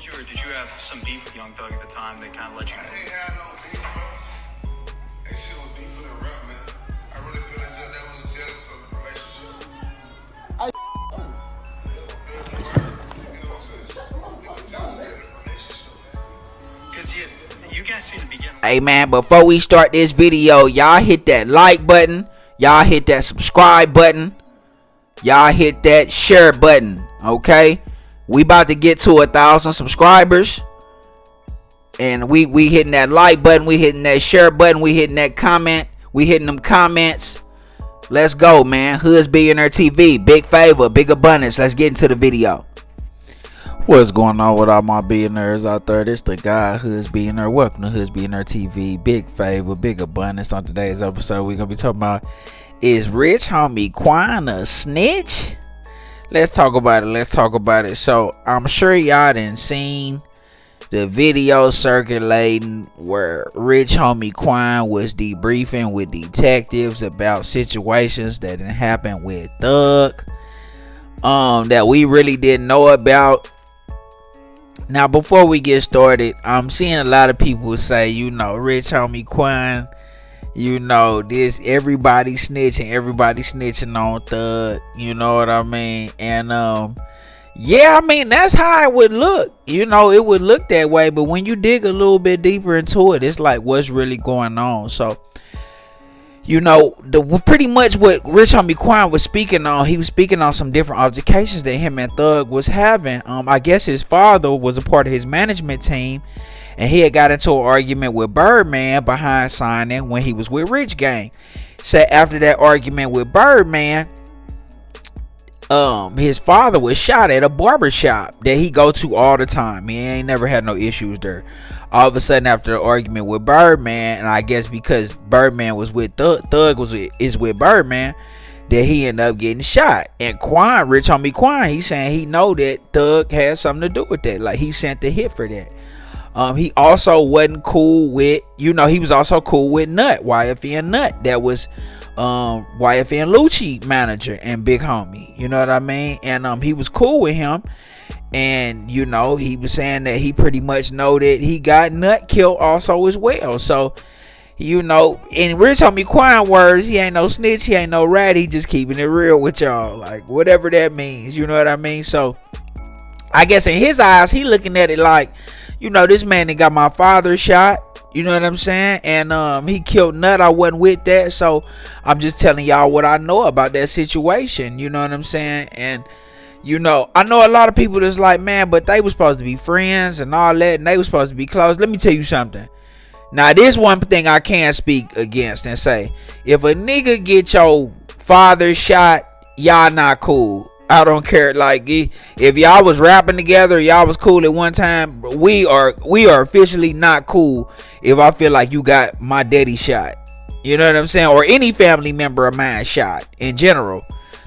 told you, or did you have some beef with Young Thug at the time that kind of let you? I ain't had no beef, bro. That shit was deep in the rap, man. I really feel as if that was jealous of the relationship. Because you guys seem to be getting. Hey man, before we start this video, y'all hit that like button, y'all hit that subscribe button, y'all hit that share button. Okay, we about to get to 1,000 subscribers, and we hitting that like button, we hitting that share button, we hitting that comment, we hitting them comments. Let's go, man. Hood's Billionaire TV, big favor, big abundance. Let's get into the video. What's going on with all my billionaires out there? This the guy, Hood's Billionaire. Welcome to Hood's Billionaire TV. Big favor, big abundance. On today's episode, we're gonna be talking about, is rich homie Quan'S a snitch? Let's talk about it. So I'm sure y'all done seen the video circulating where rich homie Quan'S was debriefing with detectives about situations that didn't happen with Thug, that we really didn't know about. Now, before we get started, I'm seeing a lot of people say, rich homie Quan'S, this, everybody snitching on Thug, you know what I mean? And, yeah, I mean, that's how it would look, it would look that way. But when you dig a little bit deeper into it, it's like, what's really going on? So, pretty much what rich homie Quan'S was speaking on, he was speaking on some different altercations that him and Thug was having. I guess his father was a part of his management team, and he had got into an argument with Birdman behind signing when he was with Rich Gang. So after that argument with Birdman, his father was shot at a barbershop that he go to all the time. He ain't never had no issues there. All of a sudden, after the argument with Birdman, and I guess because Birdman was with Thug is with Birdman, that he ended up getting shot. And Quan'S, rich homie Quan'S, he's saying he know that Thug had something to do with that. Like, he sent the hit for that. He also wasn't cool with, he was also cool with Nut, YFN Nut. That was YFN Lucci manager and big homie. You know what I mean? And he was cool with him. And, he was saying that he pretty much know that he got Nut killed also as well. So, in rich homie Quan'S words, he ain't no snitch, he ain't no rat, he just keeping it real with y'all. Like, whatever that means, you know what I mean? So, I guess in his eyes, he looking at it like, this man that got my father shot, you know what I'm saying? And he killed Nut, I wasn't with that. So, I'm just telling y'all what I know about that situation, you know what I'm saying? And I know a lot of people that's like, man, but they were supposed to be friends and all that, and they were supposed to be close. Let me tell you something. Now, this one thing I can't speak against and say, if a nigga get your father shot, y'all not cool. I don't care. Like, if y'all was rapping together, y'all was cool at one time, we are officially not cool if I feel like you got my daddy shot. You know what I'm saying? Or any family member of mine shot in general.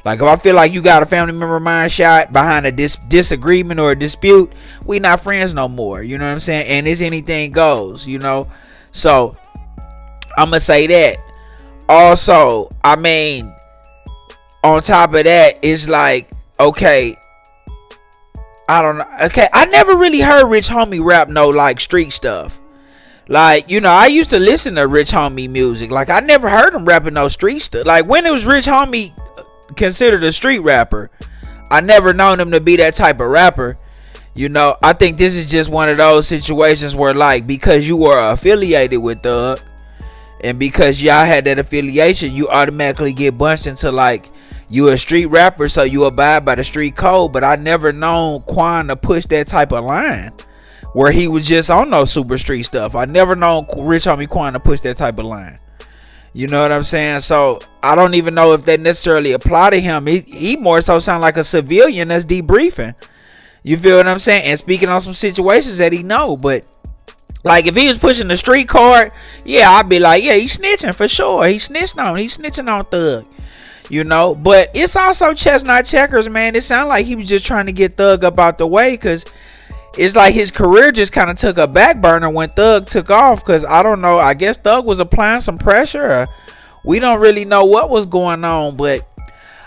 Like, if I feel like you got a family member of mine shot behind a disagreement or a dispute, we not friends no more. You know what I'm saying? And it's anything goes, So, I'm going to say that. Also, I mean, on top of that, it's like, okay, I don't know. Okay, I never really heard Rich Homie rap no, like, street stuff. Like, I used to listen to Rich Homie music. Like, I never heard him rapping no street stuff. Like, when it was Rich Homie considered a street rapper, I never known him to be that type of rapper. I think this is just one of those situations where, like, because you were affiliated with Thug and because y'all had that affiliation, you automatically get bunched into, like, you a street rapper, so you abide by the street code. But I never known Quan'S to push that type of line where he was just on no super street stuff. I never known rich homie Quan'S to push that type of line. You know what I'm saying? So I don't even know if that necessarily apply to him. He more so sound like a civilian that's debriefing. You feel what I'm saying? And speaking on some situations that he know. But like, if he was pushing the street card, yeah, I'd be like, yeah, he's snitching for sure. He's snitching on Thug. But it's also chestnut checkers, man. It sounded like he was just trying to get Thug up out the way, because it's like his career just kind of took a back burner when Thug took off. Because I don't know, I guess Thug was applying some pressure. We don't really know what was going on, but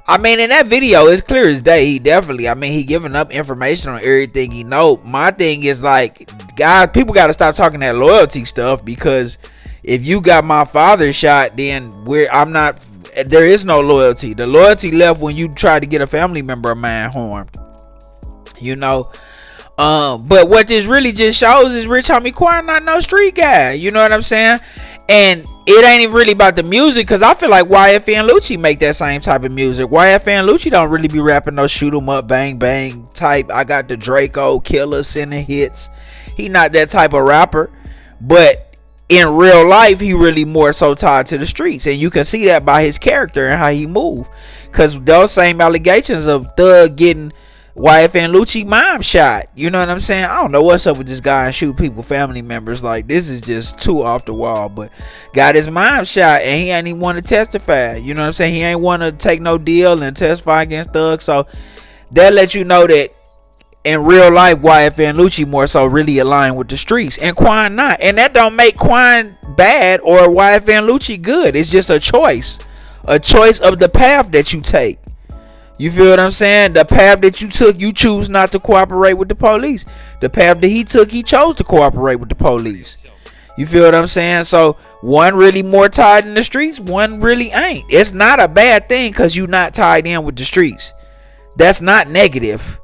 I mean, in that video, it's clear as day. He definitely, I mean, he giving up information on everything he know. My thing is like, guys, people got to stop talking that loyalty stuff, because if you got my father shot, then I'm not. There is no loyalty. The loyalty left when you try to get a family member of mine harmed. You know. But what this really just shows is Rich Homie Quan not no street guy. You know what I'm saying? And it ain't even really about the music, because I feel like YFN and Lucci make that same type of music. YFN and Lucci don't really be rapping no shoot 'em up, bang bang type. I got the Draco killer sending hits. He not that type of rapper. But in real life, he really more so tied to the streets. And you can see that by his character and how he move. Because those same allegations of Thug getting YFN and Lucci mom shot. You know what I'm saying? I don't know what's up with this guy and shoot people, family members. Like, this is just too off the wall. But got his mom shot and he ain't even want to testify. You know what I'm saying? He ain't want to take no deal and testify against Thug. So that lets you know that in real life, YFN and Lucci more so really aligned with the streets, and Quan not. And that don't make Quan bad or YFN and Lucci good. It's just a choice of the path that you take. You feel what I'm saying? The path that you took, you choose not to cooperate with the police. The path that he took, he chose to cooperate with the police. You feel what I'm saying? So one really more tied in the streets, one really ain't. It's not a bad thing because you not tied in with the streets. That's not negative.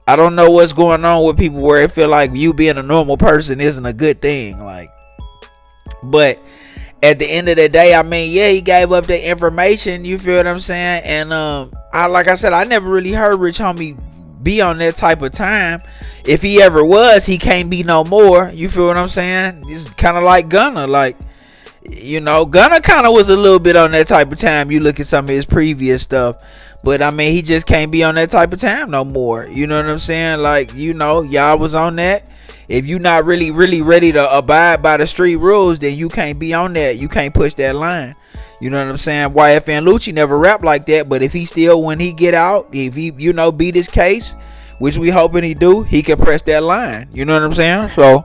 I don't know what's going on with people where it feel like you being a normal person isn't a good thing. Like, but at the end of the day, I mean, yeah, he gave up the information. You feel what I'm saying? And like I said, I never really heard Rich Homie be on that type of time. If he ever was, he can't be no more. You feel what I'm saying? It's kind of like Gunna. Like, you know, Gunna kind of was a little bit on that type of time. You look at some of his previous stuff. But I mean, he just can't be on that type of time no more. You know what I'm saying? Like, you know, y'all was on that. If you not really ready to abide by the street rules, then you can't be on that. You can't push that line. You know what I'm saying? YFN and Lucci never rap like that. But if he still, when he get out, if he, you know, beat his case, which we hoping he do, he can press that line. You know what I'm saying? So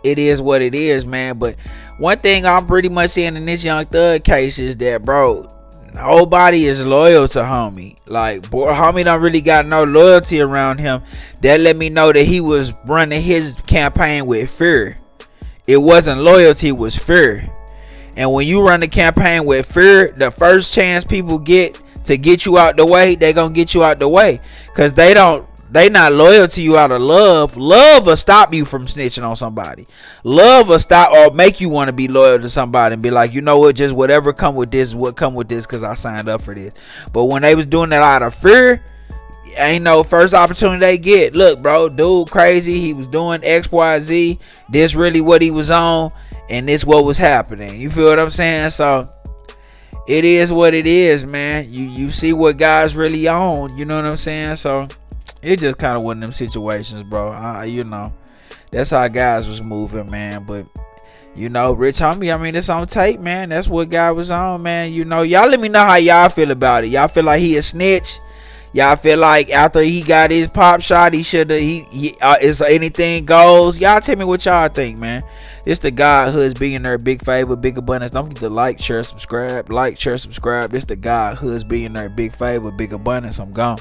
it is what it is, man. But one thing I'm pretty much seeing in this Young Thug case is that, bro, nobody is loyal to Homie. Like, boy, Homie don't really got no loyalty around him. That let me know that he was running his campaign with fear. It wasn't loyalty, it was fear. And when you run the campaign with fear, the first chance people get to get you out the way, they gonna get you out the way. Cause they not loyal to you out of love. Love will stop you from snitching on somebody. Love will stop or make you want to be loyal to somebody and be like, you know what, just whatever come with this, what come with this, because I signed up for this. But when they was doing that out of fear, ain't no first opportunity they get. Look, bro, dude crazy. He was doing XYZ. This really what he was on, and this what was happening. You feel what I'm saying? So it is what it is, man. You see what guys really on. You know what I'm saying? So it just kind of one of them situations, bro. You know, that's how guys was moving, man. But, you know, Rich Homie, I mean, it's on tape, man. That's what guy was on, man. You know, y'all let me know how y'all feel about it. Y'all feel like he a snitch? Y'all feel like after he got his pop shot, he should have, is anything goes? Y'all tell me what y'all think, man. It's the God Hoods Billionaire, Big Favor, Big Abundance. Don't forget to like, share, subscribe. Like, share, subscribe. It's the God Hoods Billionaire, Big Favor, Big Abundance. I'm gone.